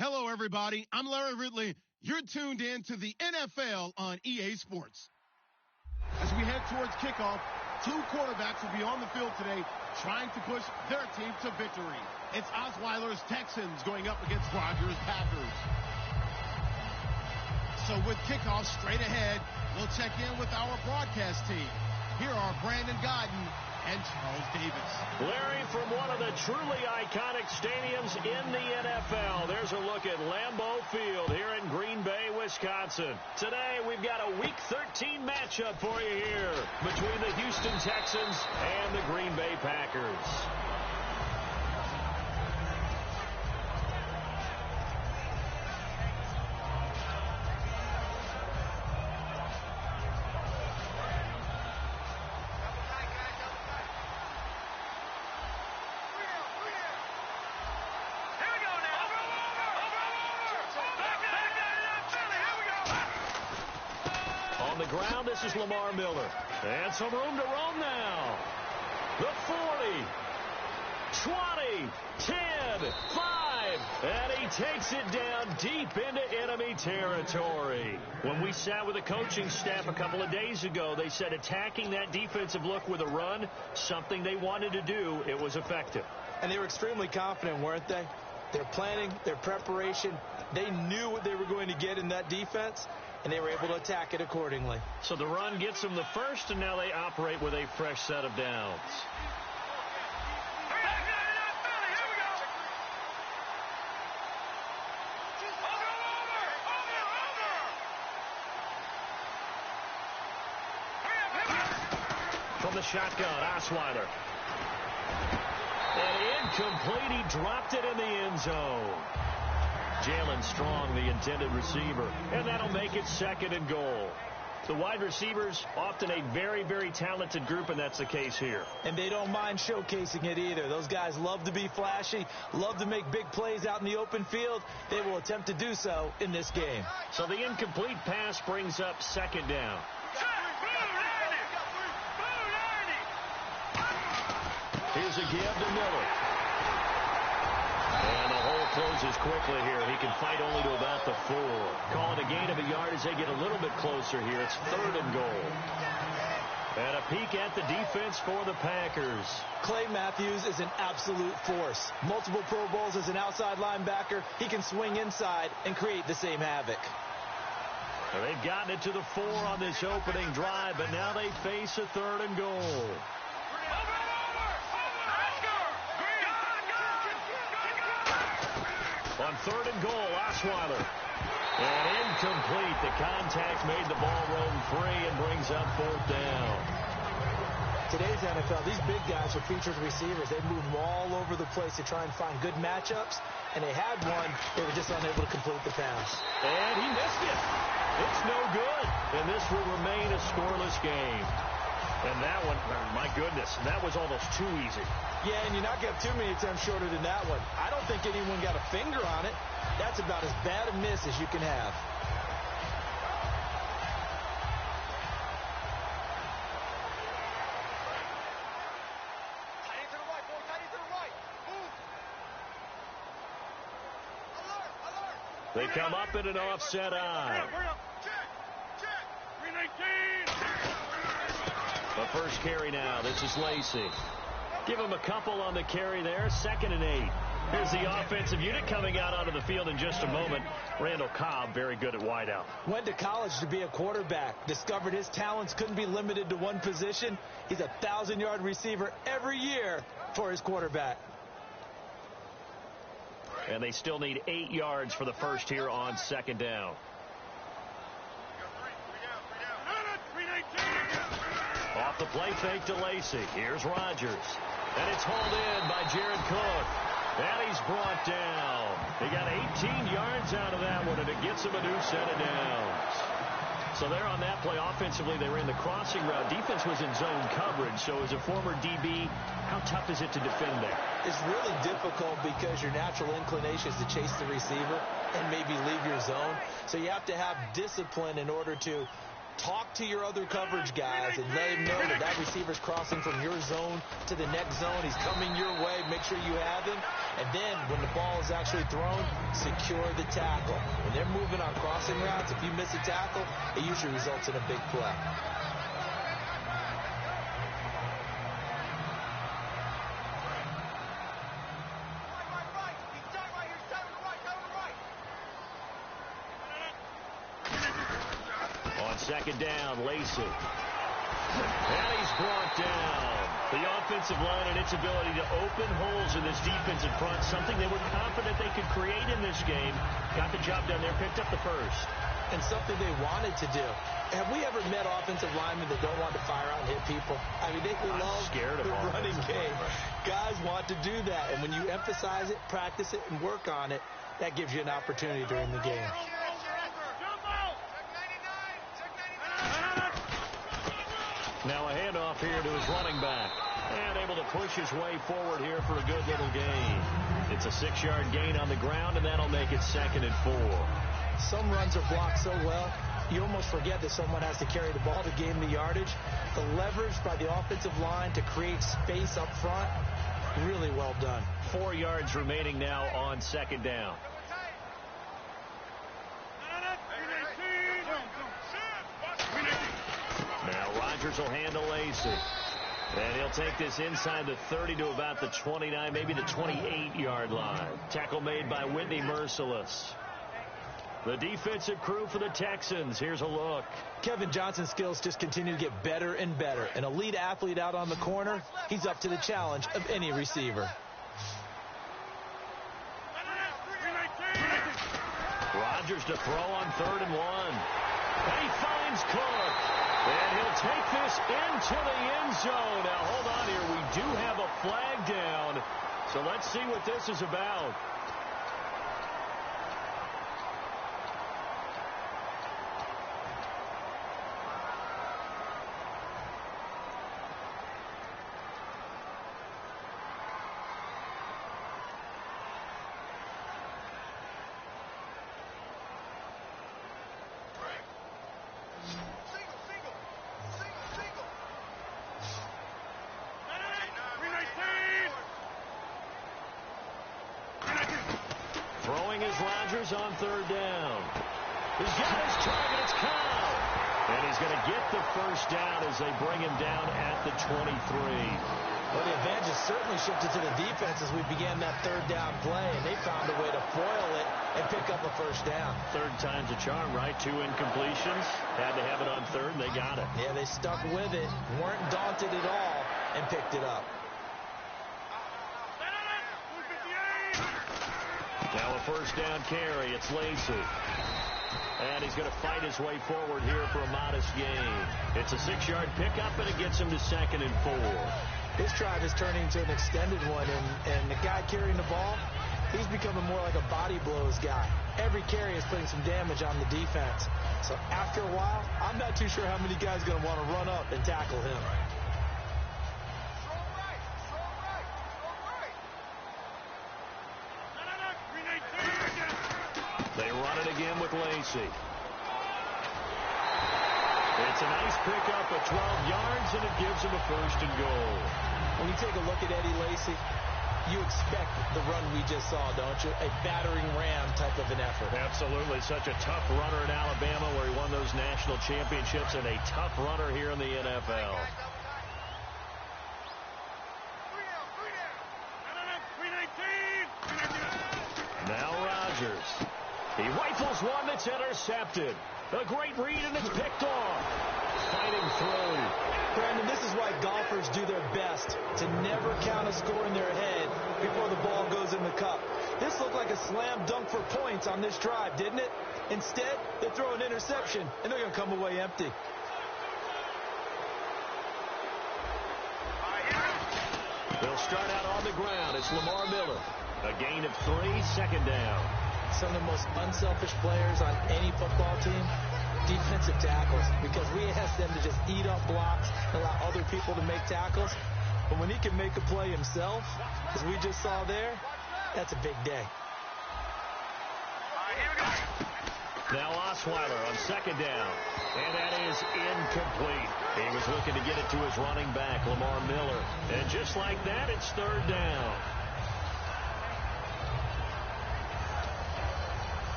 Hello, everybody. I'm Larry Ridley. You're tuned in to the NFL on EA Sports. As we head towards kickoff, two quarterbacks will be on the field today trying to push their team to victory. It's Osweiler's Texans going up against Rodgers' Packers. So with kickoff straight ahead, we'll check in with our broadcast team. Here are Brandon Godden and Charles Davis. Larry, from one of the truly iconic stadiums in the NFL, there's a look at Lambeau Field here in Green Bay, Wisconsin. Today, we've got a Week 13 matchup for you here between the Houston Texans and the Green Bay Packers. Ground, this is Lamar Miller. And some room to roam now. The 40, 20, 10, 5, and he takes it down deep into enemy territory. When we sat with the coaching staff a couple of days ago, they said attacking that defensive look with a run, something they wanted to do, it was effective. And they were extremely confident, weren't they? Their planning, their preparation, they knew what they were going to get in that defense, and they were able to attack it accordingly. So the run gets them the first, and now they operate with a fresh set of downs. From the shotgun, Osweiler. And incomplete, he dropped it in the end zone. Jalen Strong, the intended receiver, and that'll make it 2nd and goal. The wide receivers, often a very, very talented group, and that's the case here. And they don't mind showcasing it either. Those guys love to be flashy, love to make big plays out in the open field. They will attempt to do so in this game. So the incomplete pass brings up 2nd down. Here's a give to Miller. And the hole closes quickly here. He can fight only to about the 4. Call it a gain of a yard as they get a little bit closer here. It's 3rd and goal. And a peek at the defense for the Packers. Clay Matthews is an absolute force. Multiple Pro Bowls as an outside linebacker. He can swing inside and create the same havoc. Well, they've gotten it to the 4 on this opening drive, but now they face a 3rd and goal. On 3rd and goal, Osweiler. And incomplete. The contact made the ball roam free and brings up 4th down. Today's NFL, these big guys are featured receivers. They move all over the place to try and find good matchups. And they had one. They were just unable to complete the pass. And he missed it. It's no good. And this will remain a scoreless game. And that one, my goodness, that was almost too easy. Yeah, and you're not going to have too many attempts shorter than that one. I don't think anyone got a finger on it. That's about as bad a miss as you can have. Tight end to the right, boy. Tight end to the right. Move. Alert, alert. They come up in an offset eye. Hurry up. Check. 319. The first carry now. This is Lacy. Give him a couple on the carry there. 2nd and 8. Here's the offensive unit coming out onto the field in just a moment. Randall Cobb, very good at wideout. Went to college to be a quarterback. Discovered his talents couldn't be limited to one position. He's a 1,000-yard receiver every year for his quarterback. And they still need 8 yards for the first here on 2nd down. Off the play fake to Lacy. Here's Rodgers. And it's hauled in by Jared Cook. And he's brought down. He got 18 yards out of that one, and it gets him a new set of downs. So there on that play, offensively, they ran the crossing route. Defense was in zone coverage. So as a former DB, how tough is it to defend that? It's really difficult because your natural inclination is to chase the receiver and maybe leave your zone. So you have to have discipline in order to talk to your other coverage guys and let him know that that receiver's crossing from your zone to the next zone. He's coming your way. Make sure you have him. And then when the ball is actually thrown, secure the tackle. When they're moving on crossing routes, if you miss a tackle, it usually results in a big play. Second down, Lacy. And he's brought down. The offensive line and its ability to open holes in this defensive front, something they were confident they could create in this game. Got the job done there, picked up the first. And something they wanted to do. Have we ever met offensive linemen that don't want to fire out and hit people? I mean, they love the running game. Guys want to do that. And when you emphasize it, practice it, and work on it, that gives you an opportunity during the game. Now a handoff here to his running back. And able to push his way forward here for a good little gain. It's a 6-yard gain on the ground, and that'll make it 2nd and 4. Some runs are blocked so well, you almost forget that someone has to carry the ball to gain the yardage. The leverage by the offensive line to create space up front, really well done. 4 yards remaining now on 2nd down. Now Rodgers will handle Lacy. And he'll take this inside the 30 to about the 29, maybe the 28-yard line. Tackle made by Whitney Merciless. The defensive crew for the Texans. Here's a look. Kevin Johnson's skills just continue to get better and better. An elite athlete out on the corner. He's up to the challenge of any receiver. Rodgers to throw on 3rd and 1. And he finds Cook. And he'll take this into the end zone. Now, hold on here. We do have a flag down. So let's see what this is about. Throwing is Rodgers on 3rd down. He's got his target. It's Cow. And he's going to get the first down as they bring him down at the 23. Well, the advantage has certainly shifted to the defense as we began that 3rd down play, and they found a way to foil it and pick up a first down. 3rd time's a charm, right? 2 incompletions. Had to have it on 3rd, and they got it. Yeah, they stuck with it, weren't daunted at all, and picked it up. Now a first down carry. It's Lacy. And he's going to fight his way forward here for a modest gain. It's a 6-yard pickup, and it gets him to 2nd and 4. This drive is turning into an extended one, and the guy carrying the ball, he's becoming more like a body blows guy. Every carry is putting some damage on the defense. So after a while, I'm not too sure how many guys are going to want to run up and tackle him. They run it again with Lacy. It's a nice pickup of 12 yards, and it gives him a 1st and goal. When you take a look at Eddie Lacy, you expect the run we just saw, don't you? A battering ram type of an effort. Absolutely. Such a tough runner in Alabama where he won those national championships, and a tough runner here in the NFL. Now Rodgers. He rifles one that's intercepted. A great read, and it's picked off. Fighting through. Brandon, this is why golfers do their best to never count a score in their head before the ball goes in the cup. This looked like a slam dunk for points on this drive, didn't it? Instead, they throw an interception, and they're going to come away empty. They'll start out on the ground. It's Lamar Miller. A gain of 3, 2nd down. Some of the most unselfish players on any football team, defensive tackles, because we ask them to just eat up blocks and allow other people to make tackles. But when he can make a play himself, as we just saw there, that's a big day. Now Osweiler on second down. And that is incomplete. He was looking to get it to his running back, Lamar Miller. And just like that, it's third down.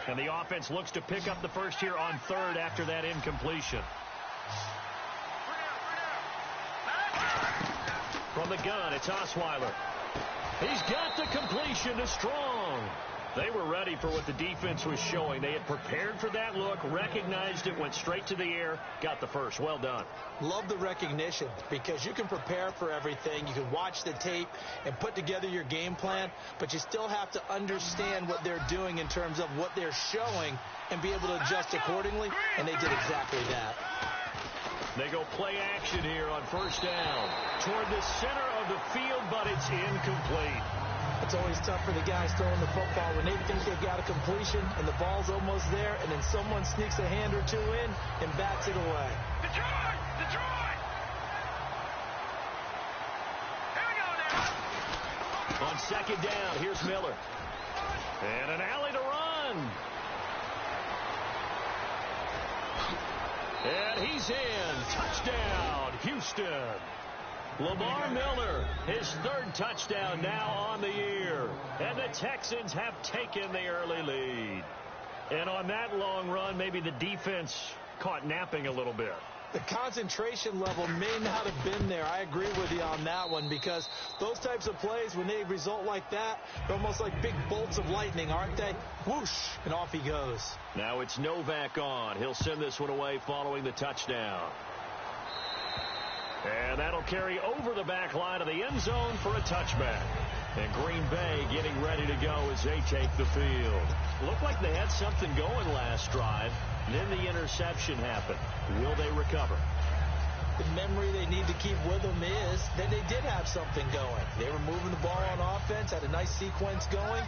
And the offense looks to pick up the first here on third after that incompletion. From the gun, it's Osweiler. He's got the completion to Strong. They were ready for what the defense was showing. They had prepared for that look, recognized it, went straight to the air, got the first. Well done. Love the recognition because you can prepare for everything. You can watch the tape and put together your game plan, but you still have to understand what they're doing in terms of what they're showing and be able to adjust accordingly, and they did exactly that. They go play action here on first down toward the center of the field, but it's incomplete. It's always tough for the guys throwing the football when they think they've got a completion and the ball's almost there, and then someone sneaks a hand or two in and bats it away. Detroit! Detroit! Here we go now! On second down, here's Miller. And an alley to run. And he's in. Touchdown, Houston. Lamar Miller, his third touchdown now on the year. And the Texans have taken the early lead. And on that long run, maybe the defense caught napping a little bit. The concentration level may not have been there. I agree with you on that one because those types of plays, when they result like that, they're almost like big bolts of lightning, aren't they? Whoosh, and off he goes. Now it's Novak on. He'll send this one away following the touchdown. And that'll carry over the back line of the end zone for a touchback. And Green Bay getting ready to go as they take the field. Looked like they had something going last drive. Then the interception happened. Will they recover? The memory they need to keep with them is that they did have something going. They were moving the ball on offense, had a nice sequence going.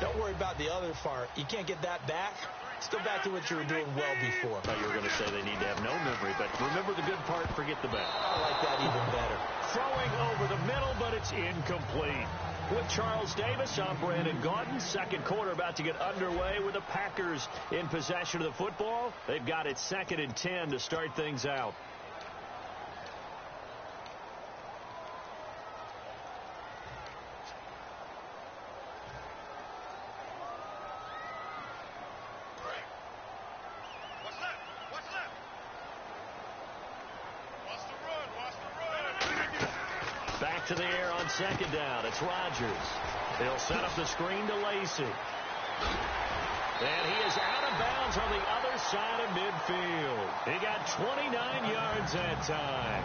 Don't worry about the other part. You can't get that back. Let's go back to what you were doing well before. I thought you were going to say they need to have no memory, but remember the good part, forget the bad. I like that even better. Throwing over the middle, but it's incomplete. With Charles Davis, I'm Brandon Gaudin. Second quarter about to get underway with the Packers in possession of the football. They've got it 2nd and 10 to start things out. Back to the air on second down. It's Rodgers. He'll set up the screen to Lacy. And he is out of bounds on the other side of midfield. He got 29 yards that time.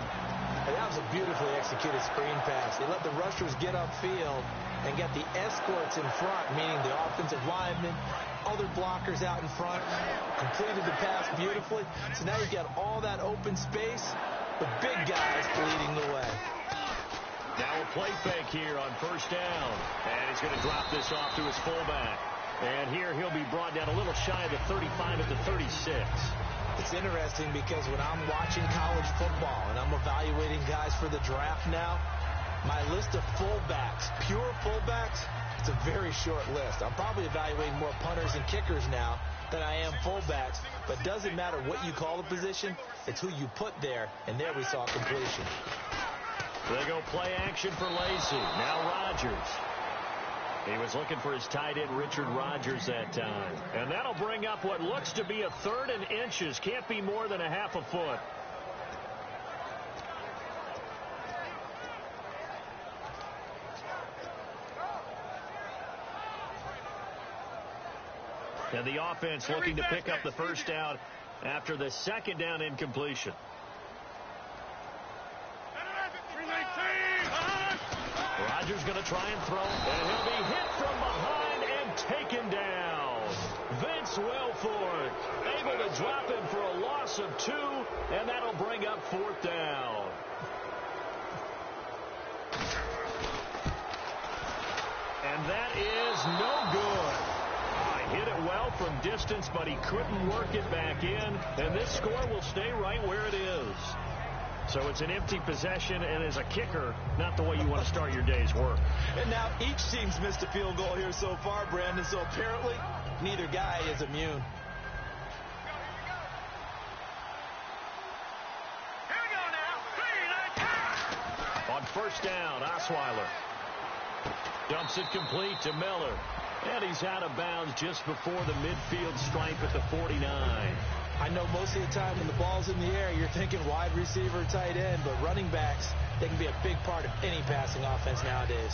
And that was a beautifully executed screen pass. They let the rushers get upfield and get the escorts in front, meaning the offensive linemen, other blockers out in front, completed the pass beautifully. So now you've got all that open space with big guys leading the way. Now a play fake here on first down. And he's going to drop this off to his fullback. And here he'll be brought down a little shy of the 35 at the 36. It's interesting because when I'm watching college football and I'm evaluating guys for the draft now, my list of fullbacks, pure fullbacks, it's a very short list. I'm probably evaluating more punters and kickers now than I am fullbacks. But doesn't matter what you call a position, it's who you put there. And there we saw completion. They go play action for Lacy. Now Rodgers. He was looking for his tight end, Richard Rodgers, that time. And that'll bring up what looks to be a 3rd and inches. Can't be more than a half a foot. And the offense looking to pick up the first down after the second down incompletion. Rodgers going to try and throw, and he'll be hit from behind and taken down. Vince Wilfork able to drop him for a loss of 2, and that'll bring up 4th down. And that is no good. hit it well from distance, but he couldn't work it back in, and this score will stay right where it is. So it's an empty possession, and as a kicker, not the way you want to start your day's work. And now each team's missed a field goal here so far, Brandon, so apparently neither guy is immune. On first down, Osweiler dumps it complete to Miller. And he's out of bounds just before the midfield stripe at the 49. I know most of the time when the ball's in the air, you're thinking wide receiver, tight end, but running backs, they can be a big part of any passing offense nowadays.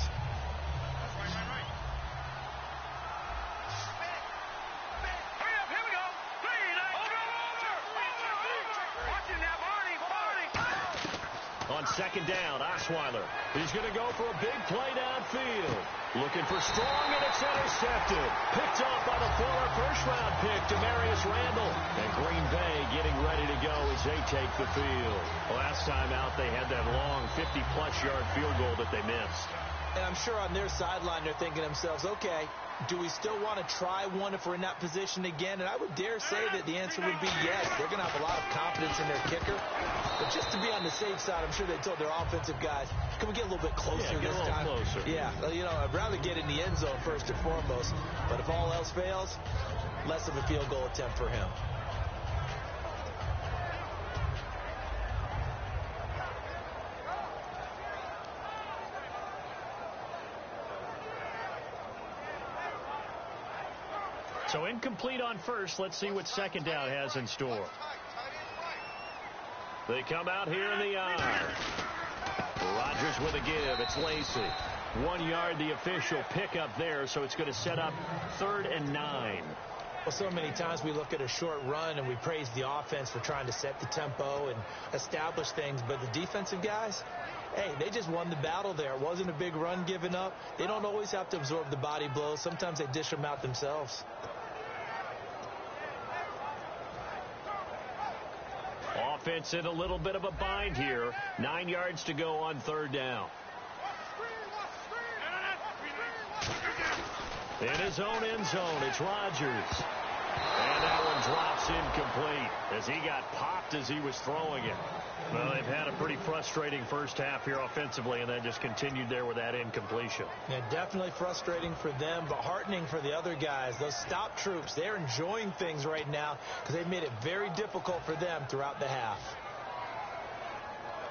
On second down, Osweiler. He's going to go for a big play downfield. Looking for Strong, and it's intercepted. Picked up by the former first-round pick, Demarius Randall. And Green Bay getting ready to go as they take the field. Last time out, they had that long 50-plus yard field goal that they missed. And I'm sure on their sideline, they're thinking to themselves, okay, do we still want to try one if we're in that position again? And I would dare say that the answer would be yes. They're going to have a lot of confidence in their kicker. But just to be on the safe side, I'm sure they told their offensive guys, can we get a little bit closer this time? Closer. Yeah, you know, I'd rather get in the end zone first and foremost. But if all else fails, less of a field goal attempt for him. So incomplete on first. Let's see what second down has in store. They come out here in the I. Rodgers with a give. It's Lacy. 1 yard, the official pickup there, so it's going to set up 3rd and 9. Well, so many times we look at a short run and we praise the offense for trying to set the tempo and establish things, but the defensive guys, hey, they just won the battle there. It wasn't a big run given up. They don't always have to absorb the body blows. Sometimes they dish them out themselves. Offense in a little bit of a bind here. 9 yards to go on 3rd down. In his own end zone, it's Rodgers. And that one drops incomplete as he got popped as he was throwing it. Well, they've had a pretty frustrating first half here offensively, and then just continued there with that incompletion. Yeah, definitely frustrating for them, but heartening for the other guys. Those stop troops, they're enjoying things right now because they've made it very difficult for them throughout the half.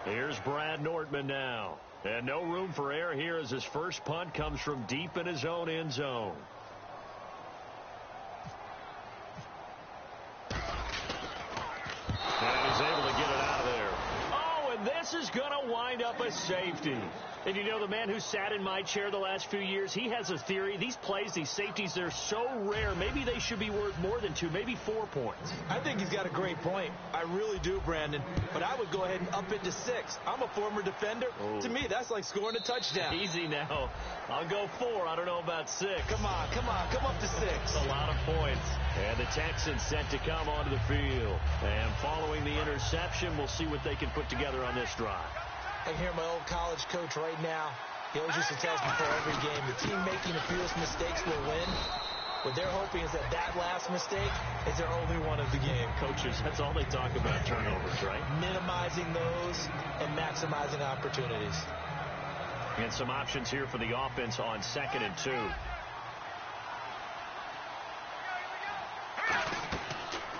Here's Brad Nortman now. And no room for error here as his first punt comes from deep in his own end zone. And he's able to get it out of there. Oh, and this is going to wind up a safety. And you know, the man who sat in my chair the last few years, he has a theory. These plays, these safeties, they're so rare. Maybe they should be worth more than 2, maybe 4 points. I think he's got a great point. I really do, Brandon. But I would go ahead and up it to 6. I'm a former defender. Oh. To me, that's like scoring a touchdown. Easy now. I'll go 4. I don't know about 6. Come on. Come up to 6. A lot of points. And the Texans set to come onto the field. And following the interception, we'll see what they can put together on this drive. I can hear my old college coach right now. He always used to tell us before every game, the team making the fewest mistakes will win. What they're hoping is that last mistake is their only one of the game. Coaches, that's all they talk about, turnovers, right? Minimizing those and maximizing opportunities. And some options here for the offense on 2nd and 2.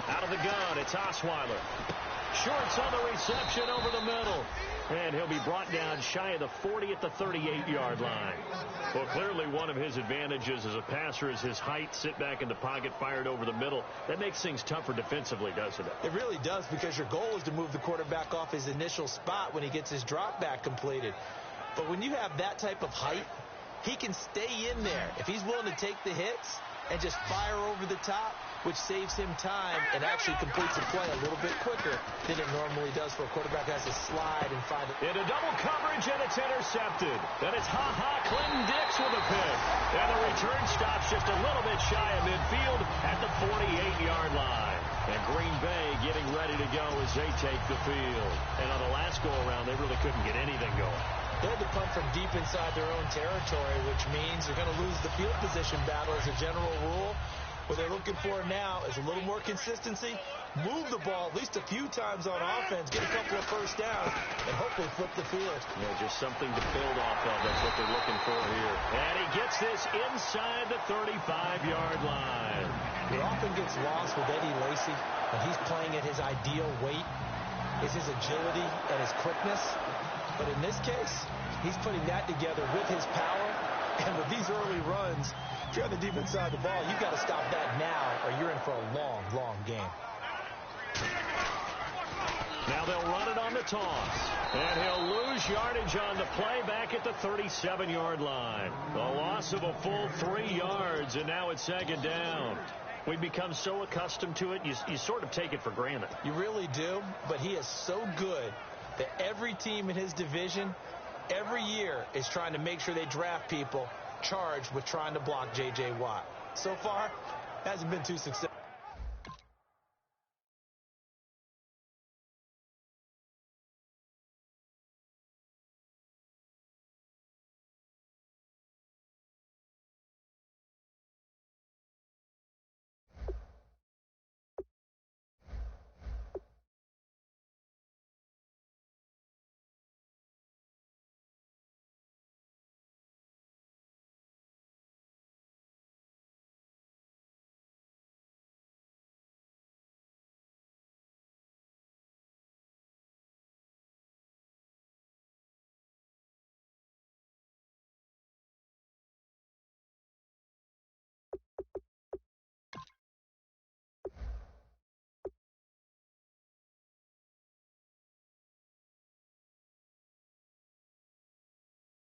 Out of the gun, it's Osweiler. Shorts on the reception over the middle. And he'll be brought down shy of the 40 at the 38-yard line. Well, clearly one of his advantages as a passer is his height. Sit back in the pocket, fired over the middle. That makes things tougher defensively, doesn't it? It really does, because your goal is to move the quarterback off his initial spot when he gets his drop back completed. But when you have that type of height, he can stay in there. If he's willing to take the hits and just fire over the top, which saves him time and actually completes the play a little bit quicker than it normally does for a quarterback who has to slide and find it. Into double coverage, and it's intercepted. Then it's Clinton Dix with a pick. And the return stops just a little bit shy of midfield at the 48-yard line. And Green Bay getting ready to go as they take the field. And on the last go-around, they really couldn't get anything going. They had to punt from deep inside their own territory, which means they're going to lose the field position battle as a general rule. What they're looking for now is a little more consistency, move the ball at least a few times on offense, get a couple of first downs, and hopefully flip the field. Yeah, just something to build off of. That's what they're looking for here. And he gets this inside the 35-yard line. He often gets lost with Eddie Lacy when he's playing at his ideal weight, is his agility and his quickness. But in this case, he's putting that together with his power. And with these early runs, if you're on the defense side of the ball, you've got to stop that now or you're in for a long, long game. Now they'll run it on the toss. And he'll lose yardage on the play back at the 37-yard line. A loss of a full 3 yards, and now it's second down. We've become so accustomed to it, you sort of take it for granted. You really do, but he is so good that every team in his division every year is trying to make sure they draft people charged with trying to block J.J. Watt. So far, hasn't been too successful.